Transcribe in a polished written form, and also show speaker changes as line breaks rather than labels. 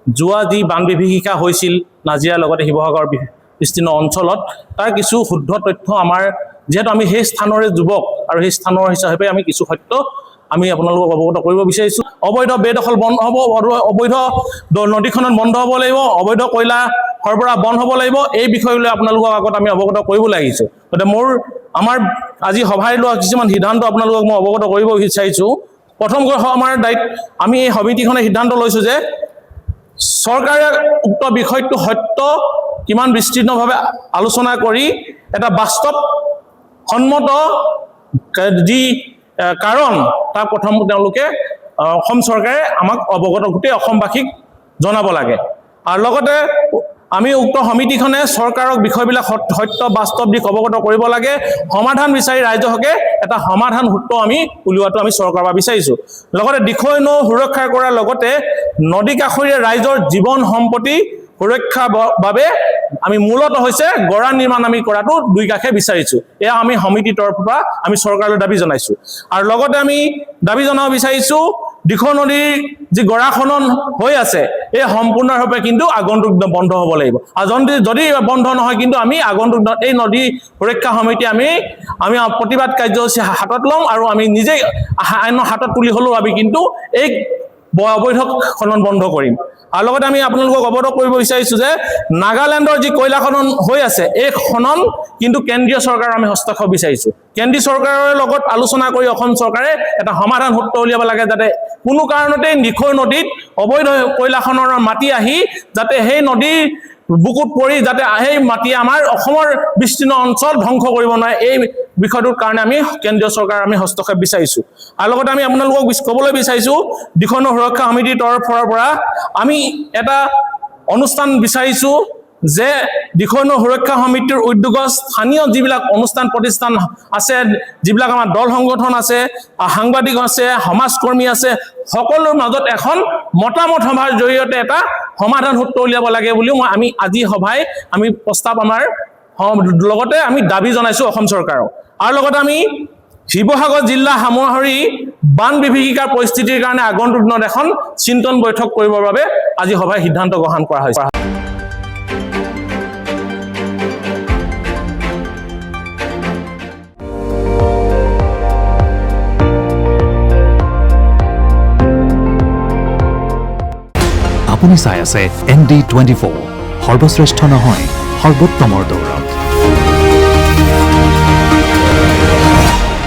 যোৱা যি বান বিভীষিকা হৈছিল নাজিৰাৰ লগতে শিৱসাগৰ বিস্তীৰ্ণ অঞ্চলত তাৰ কিছু শুদ্ধ তথ্য আমাৰ যেহেতু আমি সেই স্থানৰে যুৱক আৰু সেই স্থানৰ হিচাপে আমি কিছু সত্য আমি আপোনালোকক অৱগত কৰিব বিচাৰিছোঁ। অবৈধ বেদখল বন্ধ হ'ব, অবৈধ নদীখনত বন্ধ হ'ব লাগিব, অবৈধ কয়লা সৰবৰাহ বন্ধ হ'ব লাগিব, এই বিষয়লৈ আপোনালোকৰ আগত আমি অৱগত কৰিব লাগিছোঁ। গতিকে আমাৰ আজি সভাই লোৱা কিছুমান সিদ্ধান্ত আপোনালোকক মই অৱগত কৰিব বিচাৰিছোঁ। প্ৰথম আমাৰ আমি এই সমিতিখনে সিদ্ধান্ত লৈছোঁ যে চৰকাৰে উক্ত বিষয়টো সত্য কিমান বিস্তীৰ্ণভাৱে আলোচনা কৰি এটা বাস্তৱ সন্মত যি কাৰণ তাৰ প্ৰথম তেওঁলোকে অসম চৰকাৰে আমাক অৱগত গোটেই অসমবাসীক জনাব লাগে। আৰু লগতে আমি উক্ত সমিতিখনে চৰকাৰক বিষয়বিলাক সত্য বাস্তৱ দিশ অৱগত কৰিব লাগে। সমাধান বিচাৰি ৰাইজকে এটা সমাধান সূত্ৰ আমি উলিওৱাটো আমি চৰকাৰৰ পৰা বিচাৰিছোঁ। লগতে দিখৈ নৌ সুৰক্ষা কৰাৰ লগতে নদী কাষৰীয়া ৰাইজৰ জীৱন সম্পত্তি সুৰক্ষাৰ বাবে আমি মূলতঃ হৈছে গৰা নিৰ্মাণ আমি কৰাটো দুই কাষে বিচাৰিছোঁ। এয়া আমি সমিতিৰ তৰফৰ পৰা আমি চৰকাৰলৈ দাবী জনাইছোঁ। আৰু লগতে আমি দাবী জনাব বিচাৰিছোঁ দিখৌ নদীৰ যি গৰা খনন হৈ আছে এই সম্পূৰ্ণৰূপে কিন্তু আগন্তুক বন্ধ হ'ব লাগিব। আৰু যদি বন্ধ নহয় কিন্তু আমি আগন্তুক এই নদী সুৰক্ষা সমিতি আমি প্ৰতিবাদ কাৰ্যসূচী হাতত ল'ম আৰু আমি নিজেই আইনৰ হাতত তুলি হ'লেও আমি কিন্তু এই অবৈধ খনন বন্ধ কৰিম। আৰু লগতে আমি আপোনালোকক অৱগত কৰিব বিচাৰিছোঁ যে নাগালেণ্ডৰ যি কয়লা খনন হৈ আছে এই খনন কিন্তু কেন্দ্ৰীয় চৰকাৰৰ আমি হস্তক্ষেপ বিচাৰিছোঁ। কেন্দ্ৰীয় চৰকাৰৰ লগত আলোচনা কৰি অসম চৰকাৰে এটা সমাধান সূত্ৰ উলিয়াব লাগে যাতে কোনো কাৰণতে দিখৌ নদীত অবৈধ কয়লা খননৰ মাটি আহি যাতে সেই নদীৰ বুকুত পৰি যাতে সেই মাটি আমাৰ অসমৰ বিস্তীৰ্ণ অঞ্চল ধ্বংস কৰিব নোৱাৰে, এই বিষয়টোৰ কাৰণে আমি কেন্দ্ৰীয় চৰকাৰৰ আমি হস্তক্ষেপ বিচাৰিছোঁ। আৰু লগতে আমি আপোনালোকক ক'বলৈ বিচাৰিছোঁ দিখৌ নৌ সুৰক্ষা সমিতিৰ তৰফৰ পৰা আমি এটা অনুষ্ঠান বিচাৰিছোঁ যে দিখৌ নৌ সুৰক্ষা সমিতিৰ উদ্যোগত স্থানীয় যিবিলাক অনুষ্ঠান প্ৰতিষ্ঠান আছে, যিবিলাক আমাৰ দল সংগঠন আছে, সাংবাদিক আছে, সমাজকৰ্মী আছে, সকলোৰ মাজত এখন মতামত সভাৰ জৰিয়তে এটা সমাধান সূত্ৰ উলিয়াব লাগে বুলিও আমি আজি সভাই আমি প্ৰস্তাৱ আমাৰ লগতে আমি দাবী জনাইছোঁ অসম চৰকাৰক। আৰু লগতে আমি শিৱসাগৰ জিলা সামৰি বান বিভীষিকাৰ পৰিস্থিতিৰ কাৰণে আগন্তুক দিনত এখন চিন্তন বৈঠক কৰিবৰ বাবে আজি সভাই সিদ্ধান্ত গ্ৰহণ কৰা হৈছে।
আপুনি চাই আছে ND24, সৰ্বশ্ৰেষ্ঠ নহয় সৰ্বোত্তমৰ দৌৰ।